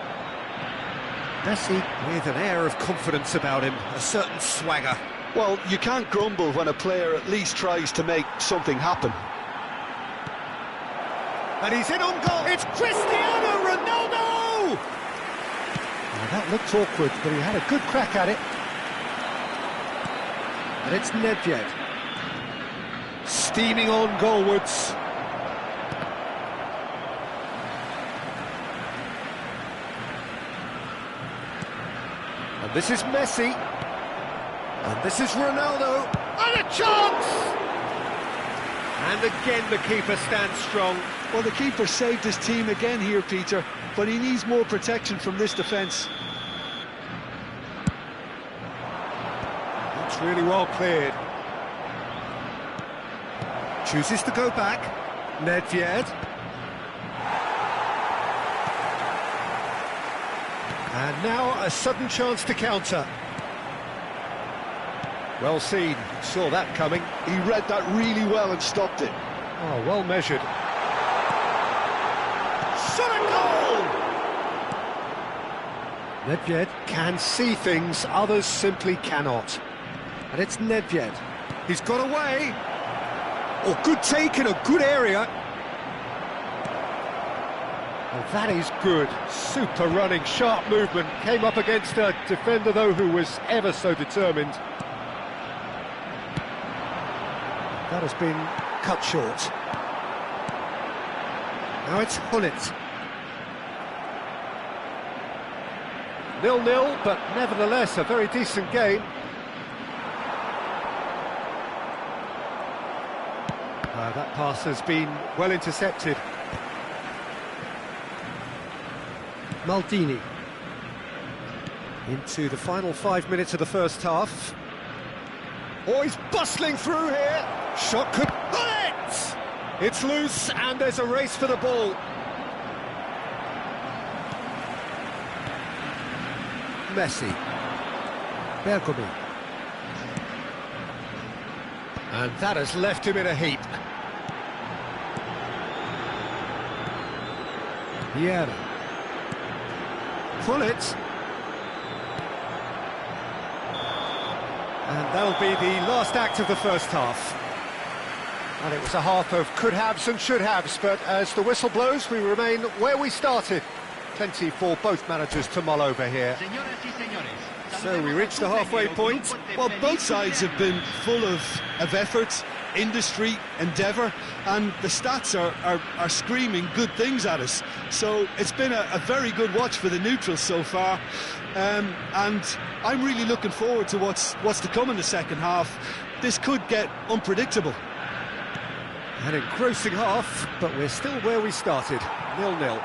Messi with an air of confidence about him, a certain swagger. Well, you can't grumble when a player at least tries to make something happen. And he's in on goal. It's Cristiano Ronaldo! Now that looked awkward, but he had a good crack at it. And it's Nedved. Steaming on goalwards. And this is Messi. And this is Ronaldo. And a chance! And again the keeper stands strong. Well, the keeper saved his team again here, Peter, but he needs more protection from this defence. That's really well cleared. Chooses to go back. Nedved. And now a sudden chance to counter. Well seen, saw that coming. He read that really well and stopped it. Oh, well measured. Shot a goal! Nedved can see things others simply cannot. And it's Nedved. He's got away. Oh, good take in a good area. Well, that is good. Super running, sharp movement. Came up against a defender, though, who was ever so determined. That has been cut short. Now it's Hullet. 0-0, but nevertheless a very decent game. That pass has been well intercepted. Maldini. Into the final 5 minutes of the first half. Oh, he's bustling through here. Shot could... Hullet! It's loose and there's a race for the ball. Messi. Bergomi. And that has left him in a heap. Vieira. Hullet. And that'll be the last act of the first half. And it was a half of could-haves and should-haves, but as the whistle blows, we remain where we started. Plenty for both managers to mull over here. So we reached the halfway point. Well, both sides have been full of effort, industry, endeavour, and the stats are screaming good things at us. So it's been a very good watch for the neutrals so far, and I'm really looking forward to what's to come in the second half. This could get unpredictable. An engrossing half, but we're still where we started, 0-0.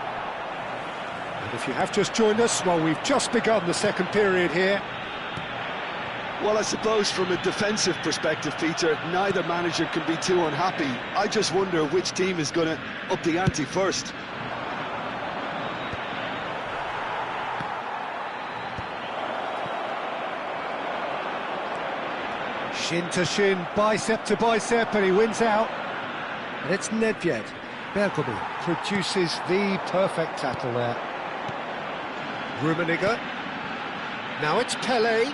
And if you have just joined us, well, we've just begun the second period here. Well, I suppose from a defensive perspective, Peter, neither manager can be too unhappy. I just wonder which team is going to up the ante first. Shin to shin, bicep to bicep, and he wins out. And it's Nedved. Bergomi produces the perfect tackle there. Rummenigge. Now it's Pele.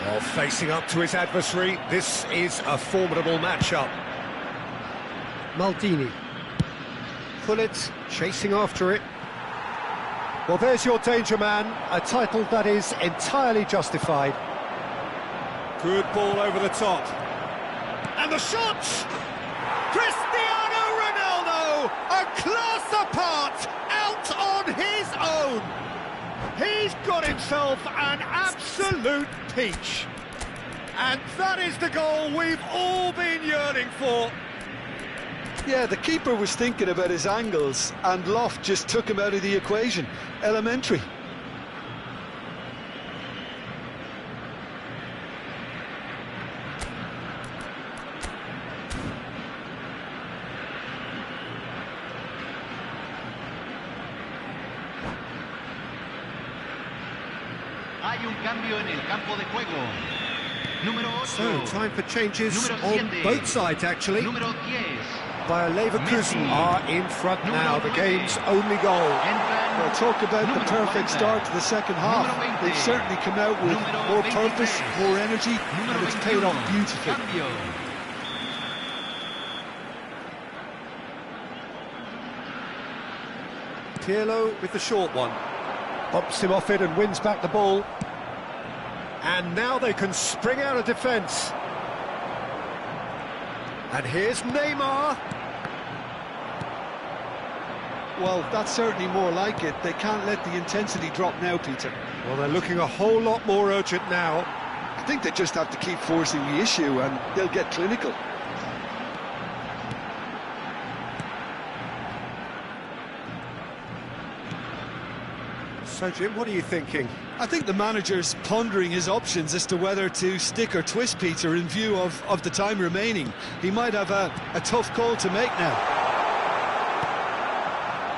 Oh, facing up to his adversary. This is a formidable matchup. Maldini. Hullet chasing after it. Well, there's your danger man. A title that is entirely justified. Good ball over the top. And the shot! Cristiano Ronaldo! A class apart! Out on his own! He's got himself an absolute peach. And that is the goal we've all been yearning for. Yeah, the keeper was thinking about his angles, and Loft just took him out of the equation. Elementary. Hay un cambio en el campo de juego. Número 8. So, time for changes Número on 7. both sides, actually. Número 10. Bayer Leverkusen Messi. are in front now, the Número 9. game's only goal. Entran Well, talk about the número perfect 40. start to the second half. Número 20. They've certainly come out with Número more 23. purpose, more energy, Número and it's paid 21. off beautifully. Cambio. Pirlo with the short one. Bumps him off it and wins back the ball. And now they can spring out of defence. And here's Neymar. Well, that's certainly more like it. They can't let the intensity drop now, Peter. Well, they're looking a whole lot more urgent now. I think they just have to keep forcing the issue and they'll get clinical. So, Jim, what are you thinking? I think the manager's pondering his options as to whether to stick or twist, Peter, in view of the time remaining. He might have a tough call to make now.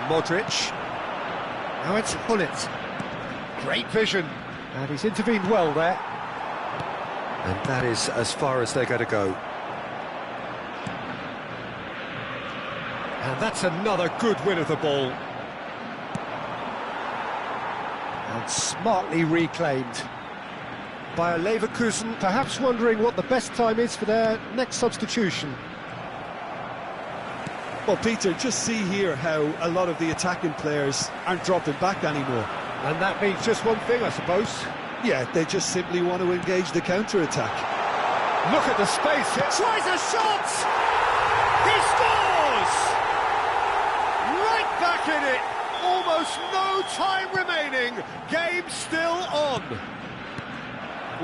Modric. Now it's Hullet. Great vision. And he's intervened well there. And that is as far as they're going to go. And that's another good win of the ball. And smartly reclaimed. Bayer Leverkusen perhaps wondering what the best time is for their next substitution. Well, Peter, just see here how a lot of the attacking players aren't dropping back anymore. And that means just one thing, I suppose. Yeah, they just simply want to engage the counter-attack. Look at the space. It tries a shot! He scores! Right back in it. Almost no time remaining. Game still on.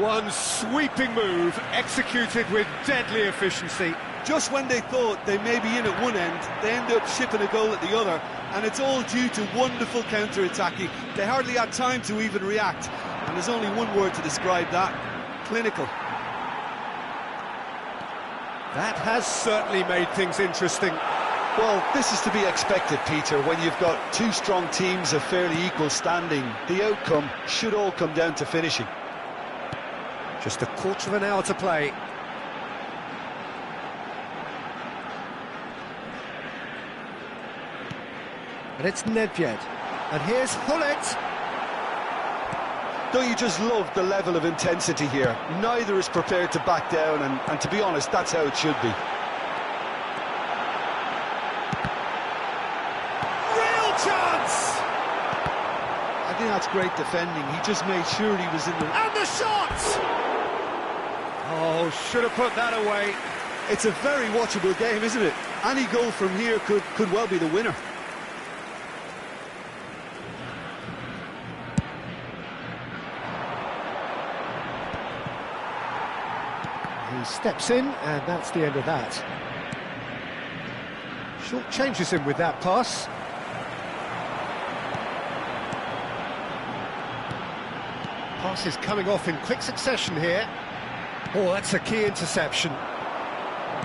One sweeping move, executed with deadly efficiency. Just when they thought they may be in at one end, they end up shipping a goal at the other, and it's all due to wonderful counter-attacking. They hardly had time to even react, and there's only one word to describe that: clinical. That has certainly made things interesting. Well, this is to be expected, Peter, when you've got two strong teams of fairly equal standing. The outcome should all come down to finishing. Just a quarter of an hour to play. And it's Nedved. And here's Hullet. Don't you just love the level of intensity here? Neither is prepared to back down, and to be honest, that's how it should be. Real chance! I think that's great defending. He just made sure he was in the... And the shot! Oh, should have put that away. It's a very watchable game, isn't it? Any goal from here could well be the winner. He steps in, and that's the end of that. Short changes him with that pass. Pass is coming off in quick succession here. Oh, that's a key interception.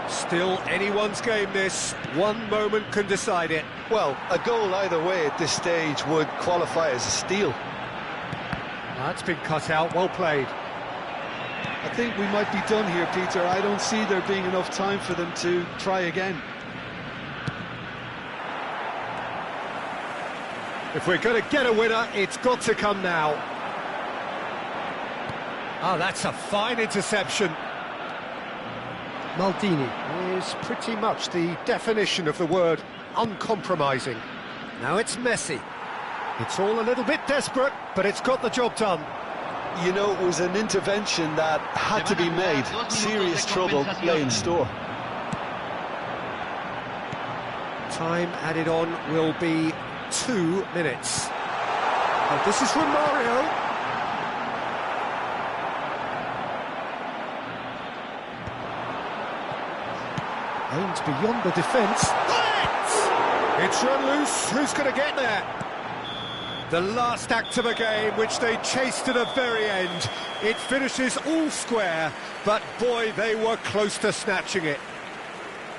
Still anyone's game, this. One moment can decide it. Well, a goal either way at this stage would qualify as a steal. That's been cut out, well played. I think we might be done here, Peter. I don't see there being enough time for them to try again. If we're going to get a winner, it's got to come now. Ah, that's a fine interception. Maldini is pretty much the definition of the word uncompromising. Now it's Messi. It's all a little bit desperate, but it's got the job done. You know, it was an intervention that had to be made. Serious trouble lay in store. Time added on will be 2 minutes. Oh, this is Romario. Aimed beyond the defence. It's run loose. Who's going to get there? The last act of a game, which they chased to the very end. It finishes all square, but boy, they were close to snatching it.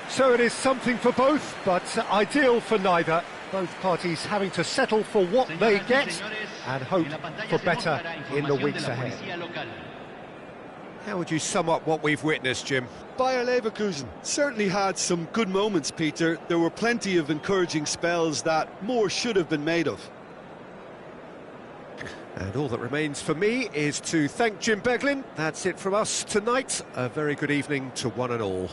So it is something for both, but ideal for neither. Both parties having to settle for what they get and hope for better in the weeks ahead. How would you sum up what we've witnessed, Jim? Bayer Leverkusen certainly had some good moments, Peter. There were plenty of encouraging spells that more should have been made of. And all that remains for me is to thank Jim Beglin. That's it from us tonight. A very good evening to one and all.